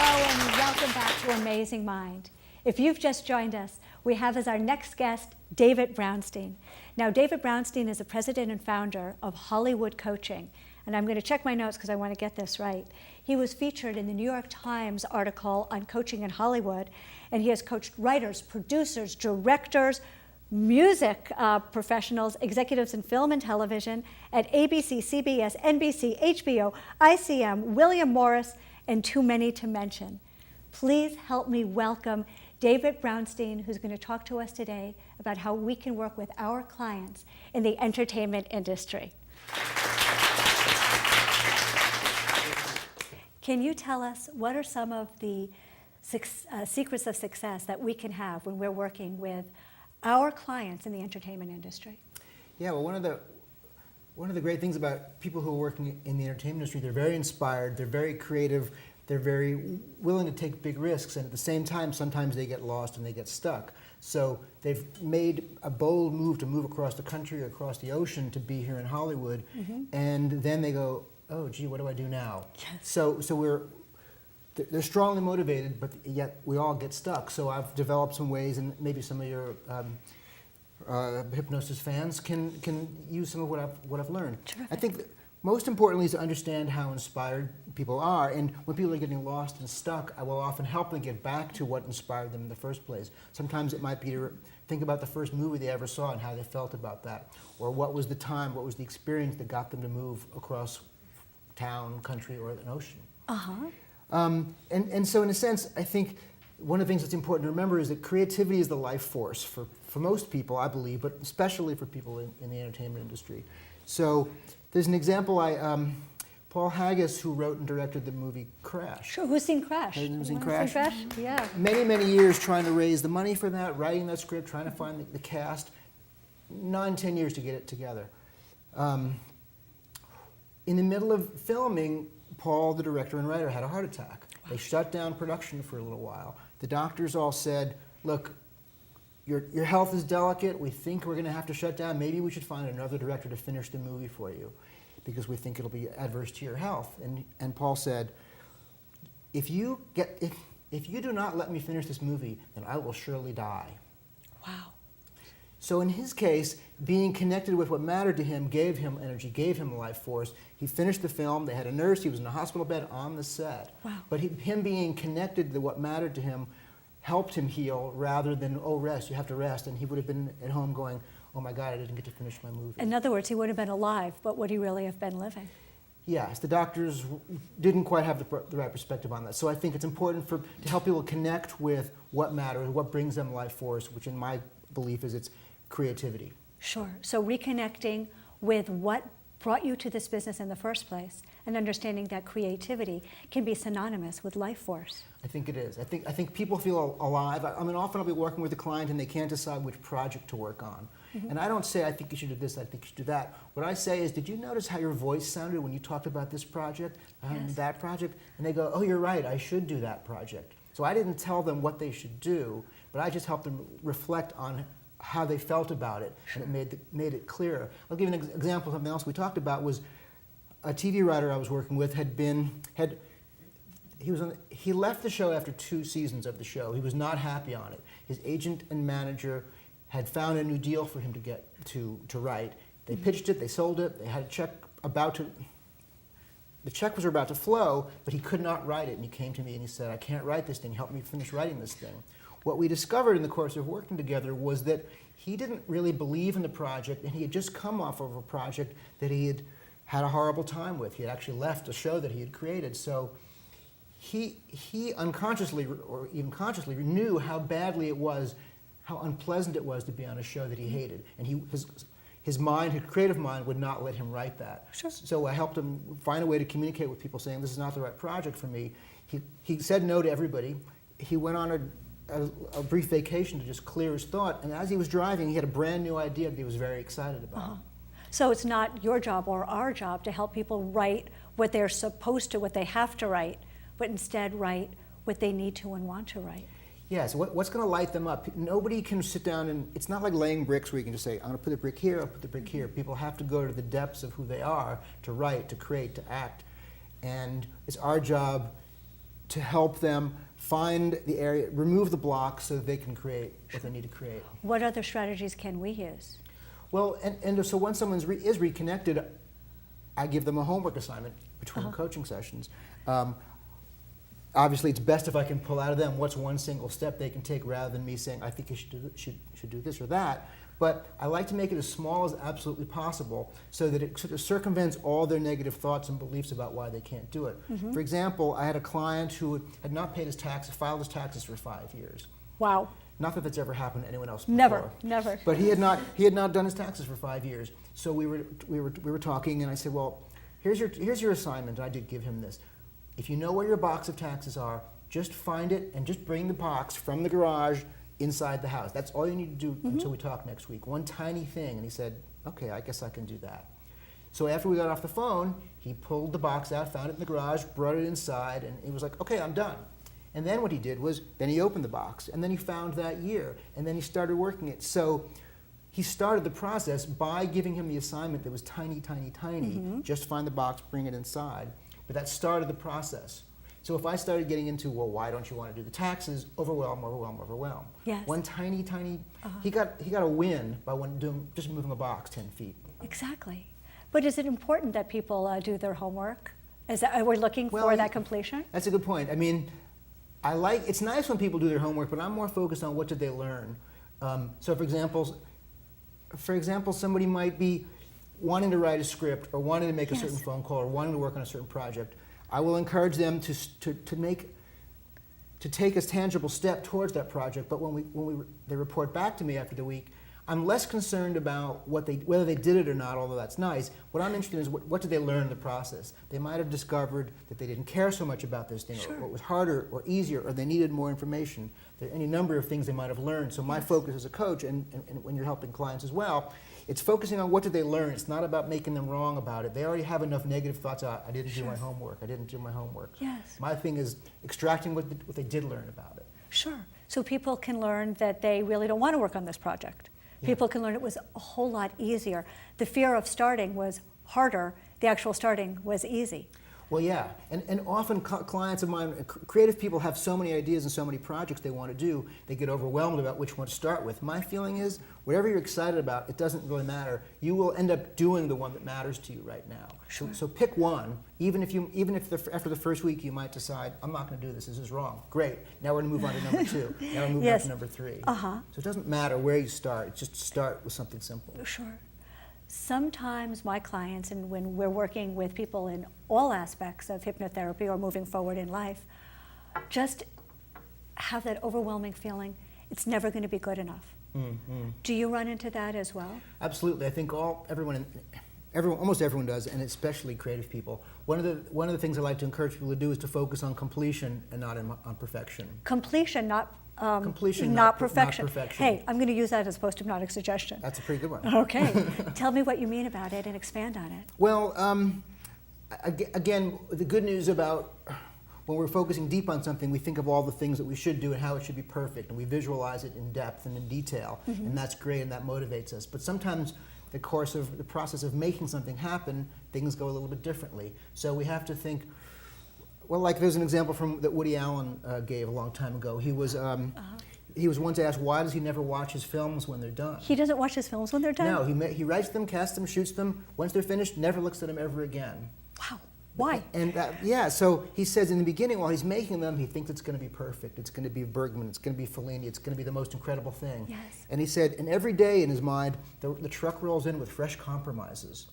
Hello and welcome back to Amazing Mind. If you've just joined us, we have as our next guest, David Brownstein. Now, David Brownstein is the president and founder of Hollywood Coaching. And I'm going to check my notes because I want to get this right. He was featured in the New York Times article on coaching in Hollywood, and he has coached writers, producers, directors, music professionals, executives in film and television at ABC, CBS, NBC, HBO, ICM, William Morris, and too many to mention. Please help me welcome David Brownstein, who's going to talk to us today about how we can work with our clients in the entertainment industry. Can you tell us what are some of the secrets of success that we can have when we're working with our clients in the entertainment industry? Yeah, well, one of the great things about people who are working in the entertainment industry, they're very inspired, they're very creative, they're very willing to take big risks, and at the same time, sometimes they get lost and they get stuck. So they've made a bold move to move across the country or across the ocean to be here in Hollywood, and then they go, oh, gee, what do I do now? Yes. So they're strongly motivated, but yet we all get stuck. So I've developed some ways, and maybe some of your Hypnosis fans can use some of what I've learned. Terrific. I think that most importantly is to understand how inspired people are, and when people are getting lost and stuck, I will often help them get back to what inspired them in the first place. Sometimes it might be to think about the first movie they ever saw and how they felt about that, or what was the time, what was the experience that got them to move across town, country, or an ocean. And so in a sense, I think one of the things that's important to remember is that creativity is the life force for most people, I believe, but especially for people in the entertainment industry. So there's an example, Paul Haggis, who wrote and directed the movie Crash. Sure, who's seen Crash? Who's seen Crash? Yeah. Many years trying to raise the money for that, writing that script, trying to find the cast, 9-10 years to get it together. In the middle of filming, Paul, the director and writer, had a heart attack. They shut down production for a little while. The doctors all said, look, your health is delicate. We think we're going to have to shut down. Maybe we should find another director to finish the movie for you because we think it'll be adverse to your health. And Paul said, if you do not let me finish this movie, then I will surely die. Wow. So in his case, being connected with what mattered to him gave him energy, gave him life force. He finished the film. They had a nurse. He was in a hospital bed on the set. Wow. But him being connected to what mattered to him helped him heal rather than, oh, rest, you have to rest. And he would have been at home going, oh my God, I didn't get to finish my movie. In other words, he would have been alive, but would he really have been living? Yes, the doctors didn't quite have the right perspective on that. So I think it's important to help people connect with what matters, what brings them life force, which in my belief is it's creativity. Sure. So reconnecting with what brought you to this business in the first place and understanding that creativity can be synonymous with life force. I think it is. I think people feel alive. I mean, often I'll be working with a client and they can't decide which project to work on. And I don't say, I think you should do this, I think you should do that. What I say is, did you notice how your voice sounded when you talked about this project, Yes. that project? And they go, oh, you're right, I should do that project. So I didn't tell them what they should do, but I just helped them reflect on how they felt about it, Sure. and it made it clearer. I'll give you an example of something else we talked about. Was a TV writer I was working with he left the show after 2 seasons of the show. He was not happy on it. His agent and manager had found a new deal for him to get to write. They pitched it, they sold it, they had a check the check was about to flow, but he could not write it, and he came to me and he said, I can't write this thing, help me finish writing this thing. What we discovered in the course of working together was that he didn't really believe in the project, and he had just come off of a project that he had a horrible time with. He had actually left a show that he had created. So he unconsciously or even consciously knew how badly it was, how unpleasant it was to be on a show that he hated. And his mind, his creative mind, would not let him write that. Sure. So I helped him find a way to communicate with people saying, this is not the right project for me. He said no to everybody. He went on a brief vacation to just clear his thought, and as he was driving, he had a brand new idea that he was very excited about. So it's not your job or our job to help people write what they're supposed to, what they have to write, but instead write what they need to and want to write. Yes, what's going to light them up? Nobody can sit down and, it's not like laying bricks where you can just say, I'm going to put the brick here, I'll put the brick here. People have to go to the depths of who they are to write, to create, to act. And it's our job to help them find the area, remove the blocks so that they can create what they need to create. What other strategies can we use? Well, and so when someone is reconnected, I give them a homework assignment between coaching sessions. Obviously, it's best if I can pull out of them what's one single step they can take rather than me saying, I think you should do this or that. But I like to make it as small as absolutely possible so that it sort of circumvents all their negative thoughts and beliefs about why they can't do it. For example, I had a client who had not paid his taxes, filed his taxes for 5 years. Wow. Not that that's ever happened to anyone else before. Never. But he had not done his taxes for 5 years. So we were talking, and I said, well, here's your assignment. I did give him this. If you know where your box of taxes are, just find it and just bring the box from the garage inside the house. That's all you need to do until we talk next week. One tiny thing. And he said, okay, I guess I can do that. So after we got off the phone, he pulled the box out, found it in the garage, brought it inside, and he was like, okay, I'm done. And then what he did was, then he opened the box, and then he found that year, and then he started working it. So he started the process by giving him the assignment that was tiny, tiny, tiny. Just find the box, bring it inside. But that started the process. So if I started getting into, well, why don't you want to do the taxes? Overwhelm. Yes. One tiny, he got a win by just moving a box 10 feet. Exactly. But is it important that people do their homework? We're looking for that completion? That's a good point. I mean, it's nice when people do their homework, but I'm more focused on what did they learn. So for example, somebody might be wanting to write a script or wanting to make a certain phone call or wanting to work on a certain project. I will encourage them to take a tangible step towards that project. But when they report back to me after the week, I'm less concerned about whether they did it or not, although that's nice. What I'm interested in is what did they learn in the process. They might have discovered that they didn't care so much about this thing, or it was harder or easier, or they needed more information. There are any number of things they might have learned. So my focus as a coach, and when you're helping clients as well, it's focusing on what did they learn. It's not about making them wrong about it. They already have enough negative thoughts. I didn't do my homework. I didn't do my homework. Yes. My thing is extracting what they did learn about it. Sure. So people can learn that they really don't want to work on this project. People can learn it was a whole lot easier. The fear of starting was harder. The actual starting was easy. Well, yeah, and often clients of mine, creative people have so many ideas and so many projects they want to do, they get overwhelmed about which one to start with. My feeling is, whatever you're excited about, it doesn't really matter. You will end up doing the one that matters to you right now. Sure. So pick one, even if after the first week you might decide, I'm not going to do this is wrong. Great, now we're going to move on to number 2. Now we're moving on to number 3. So it doesn't matter where you start, just start with something simple. Sure. Sometimes my clients, and when we're working with people in all aspects of hypnotherapy or moving forward in life, just have that overwhelming feeling, it's never going to be good enough. Do you run into that as well? Absolutely. I think almost everyone does, and especially creative people. One of the things I like to encourage people to do is to focus on completion and not on perfection. Completion, not completion, not perfection. Not perfection. Hey, I'm going to use that as post-hypnotic suggestion. That's a pretty good one. Okay. Tell me what you mean about it and expand on it. Well, again, the good news about when we're focusing deep on something, we think of all the things that we should do and how it should be perfect, and we visualize it in depth and in detail, and that's great, and that motivates us. But sometimes the process of making something happen, things go a little bit differently. So we have to think. Well, like there's an example that Woody Allen gave a long time ago. He was once asked, why does he never watch his films when they're done? He doesn't watch his films when they're done? No, he writes them, casts them, shoots them. Once they're finished, never looks at them ever again. Wow. Why? And so he says in the beginning, while he's making them, he thinks it's going to be perfect. It's going to be Bergman. It's going to be Fellini. It's going to be the most incredible thing. Yes. And he said, and every day in his mind, the truck rolls in with fresh compromises.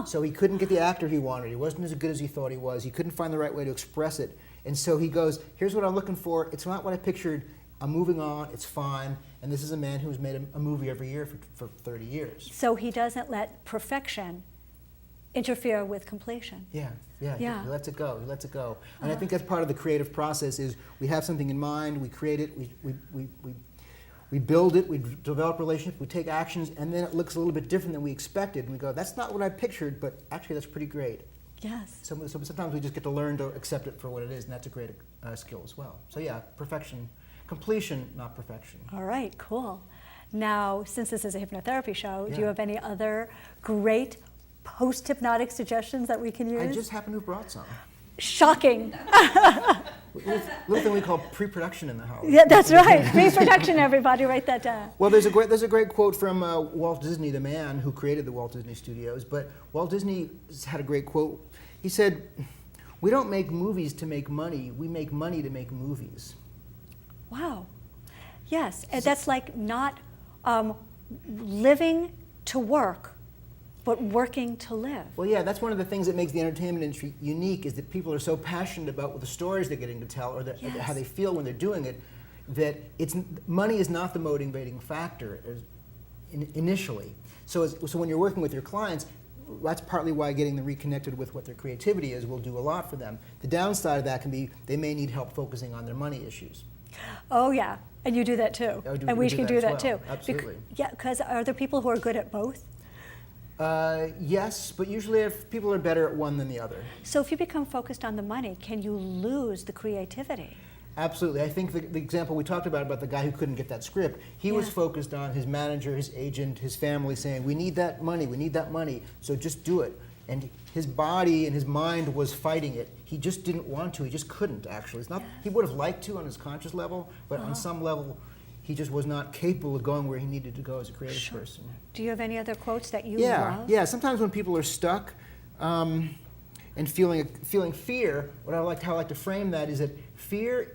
So he couldn't get the actor he wanted. He wasn't as good as he thought he was. He couldn't find the right way to express it. And so he goes, here's what I'm looking for. It's not what I pictured. I'm moving on. It's fine. And this is a man who's made a movie every year for 30 years. So he doesn't let perfection interfere with completion. Yeah. He lets it go. And I think that's part of the creative process is we have something in mind, we create it, we build it, we develop relationships, we take actions, and then it looks a little bit different than we expected. And we go, that's not what I pictured, but actually that's pretty great. Yes. So sometimes we just get to learn to accept it for what it is, and that's a great skill as well. So yeah, perfection, completion, not perfection. All right, cool. Now, since this is a hypnotherapy show, do you have any other great post-hypnotic suggestions that we can use? I just happen to have brought some. Shocking. little thing we call pre-production in the house. Yeah, that's right. Pre-production, everybody, write that down. Well, there's a great quote from Walt Disney, the man who created the Walt Disney Studios. But Walt Disney had a great quote. He said, "We don't make movies to make money. We make money to make movies." Wow. Yes, and that's like not living to work, but working to live. Well, yeah, that's one of the things that makes the entertainment industry unique, is that people are so passionate about the stories they're getting to tell, or how they feel when they're doing it, that money is not the motivating factor initially. So when you're working with your clients, that's partly why getting them reconnected with what their creativity is will do a lot for them. The downside of that can be they may need help focusing on their money issues. Oh, yeah, and you do that too. And we can do that too. Absolutely. Yeah, because are there people who are good at both? Yes, but usually if people are better at one than the other. So if you become focused on the money, can you lose the creativity? Absolutely. I think the example we talked about the guy who couldn't get that script, he was focused on his manager, his agent, his family saying, we need that money, so just do it. And his body and his mind was fighting it. He just didn't want to, he just couldn't actually. It's not, he would have liked to on his conscious level, but on some level, he just was not capable of going where he needed to go as a creative person. Do you have any other quotes that you love? Yeah. Sometimes when people are stuck and feeling fear, how I like to frame that is that fear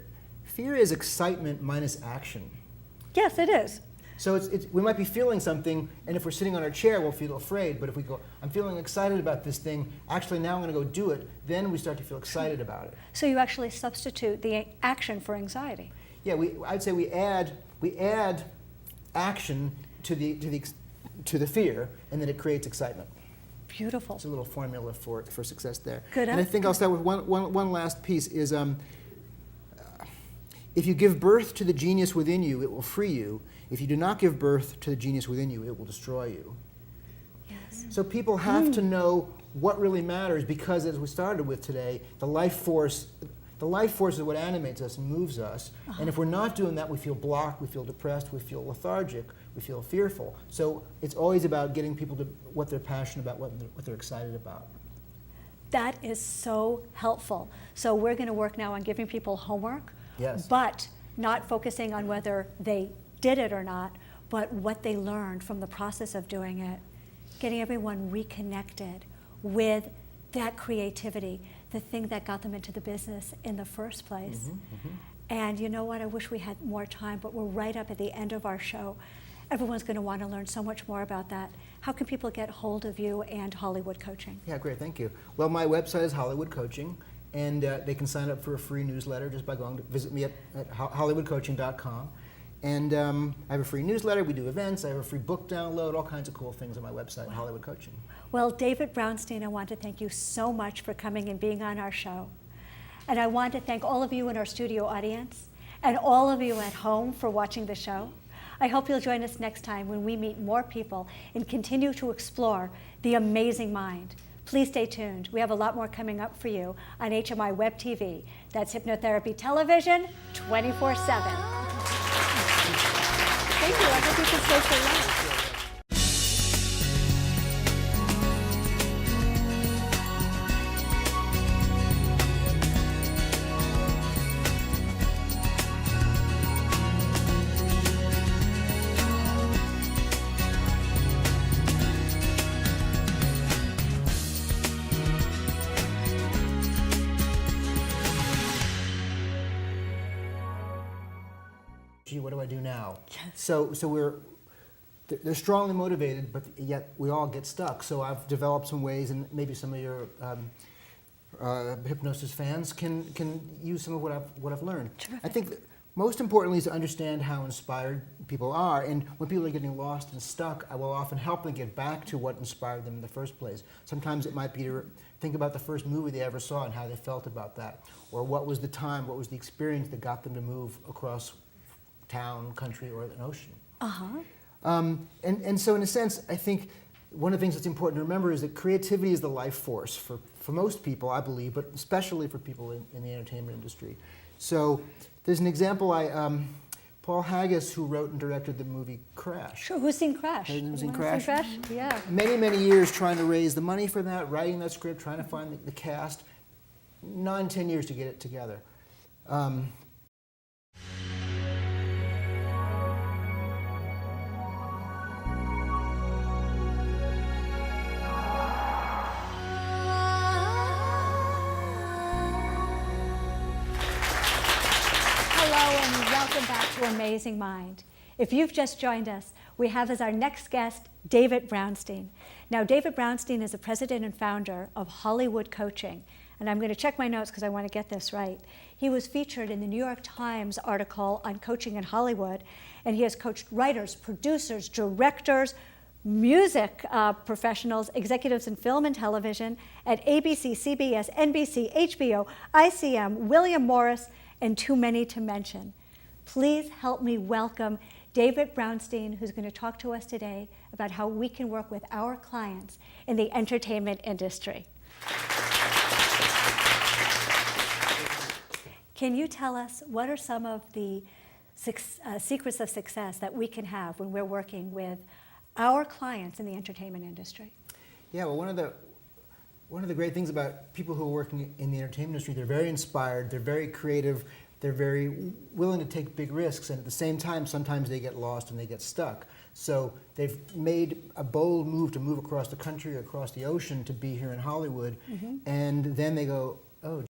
is excitement minus action. Yes, it is. So we might be feeling something, and if we're sitting on our chair, we'll feel afraid. But if we go, I'm feeling excited about this thing, actually now I'm going to go do it, then we start to feel excited about it. So you actually substitute the action for anxiety. Yeah, I'd say we add action to the fear, and then it creates excitement. Beautiful. It's a little formula for success there. Good. And I think I'll start with one last piece is, if you give birth to the genius within you, it will free you. If you do not give birth to the genius within you, it will destroy you. Yes. So people have to know what really matters, because as we started with today, the life force is what animates us and moves us. And if we're not doing that, we feel blocked, we feel depressed, we feel lethargic, we feel fearful. So it's always about getting people to what they're passionate about, what they're excited about. That is so helpful. So we're going to work now on giving people homework, but not focusing on whether they did it or not, but what they learned from the process of doing it. Getting everyone reconnected with that creativity, the thing that got them into the business in the first place. And you know what, I wish we had more time, but we're right up at the end of our show. Everyone's going to want to learn so much more about that. How can people get hold of you and Hollywood Coaching? Yeah, great, thank you. Well, my website is Hollywood Coaching, and they can sign up for a free newsletter just by going to visit me at hollywoodcoaching.com. And I have a free newsletter, we do events, I have a free book download, all kinds of cool things on my website, Hollywood Coaching. Well, David Brownstein, I want to thank you so much for coming and being on our show. And I want to thank all of you in our studio audience and all of you at home for watching the show. I hope you'll join us next time when we meet more people and continue to explore the amazing mind. Please stay tuned. We have a lot more coming up for you on HMI Web TV. That's Hypnotherapy Television 24/7. Thank you. I hope you can stay so long. Gee, what do I do now? So they're strongly motivated, but yet we all get stuck. So I've developed some ways, and maybe some of your hypnosis fans can use some of what I've learned. Terrific. I think that most importantly is to understand how inspired people are, and when people are getting lost and stuck, I will often help them get back to what inspired them in the first place. Sometimes it might be to think about the first movie they ever saw and how they felt about that, or what was the time, what was the experience that got them to move across town, country, or an ocean. And so in a sense, I think one of the things that's important to remember is that creativity is the life force for most people, I believe, but especially for people in the entertainment industry. So there's an example, Paul Haggis, who wrote and directed the movie Crash. Sure, who's seen Crash? Who's seen Crash? Yeah. Many years trying to raise the money for that, writing that script, trying to find the cast, 9-10 years to get it together. Hello and welcome back to Amazing Mind. If you've just joined us, we have as our next guest David Brownstein. Now, David Brownstein is the president and founder of Hollywood Coaching. And I'm going to check my notes because I want to get this right. He was featured in the New York Times article on coaching in Hollywood, and he has coached writers, producers, directors, music professionals, executives in film and television at ABC, CBS, NBC, HBO, ICM, William Morris, and too many to mention. Please help me welcome David Brownstein, who's going to talk to us today about how we can work with our clients in the entertainment industry. Can you tell us what are some of the secrets of success that we can have when we're working with our clients in the entertainment industry? Yeah, well, one of the great things about people who are working in the entertainment industry, they're very inspired, they're very creative, they're very willing to take big risks, and at the same time, sometimes they get lost and they get stuck. So they've made a bold move to move across the country, across the ocean to be here in Hollywood, and then they go, oh,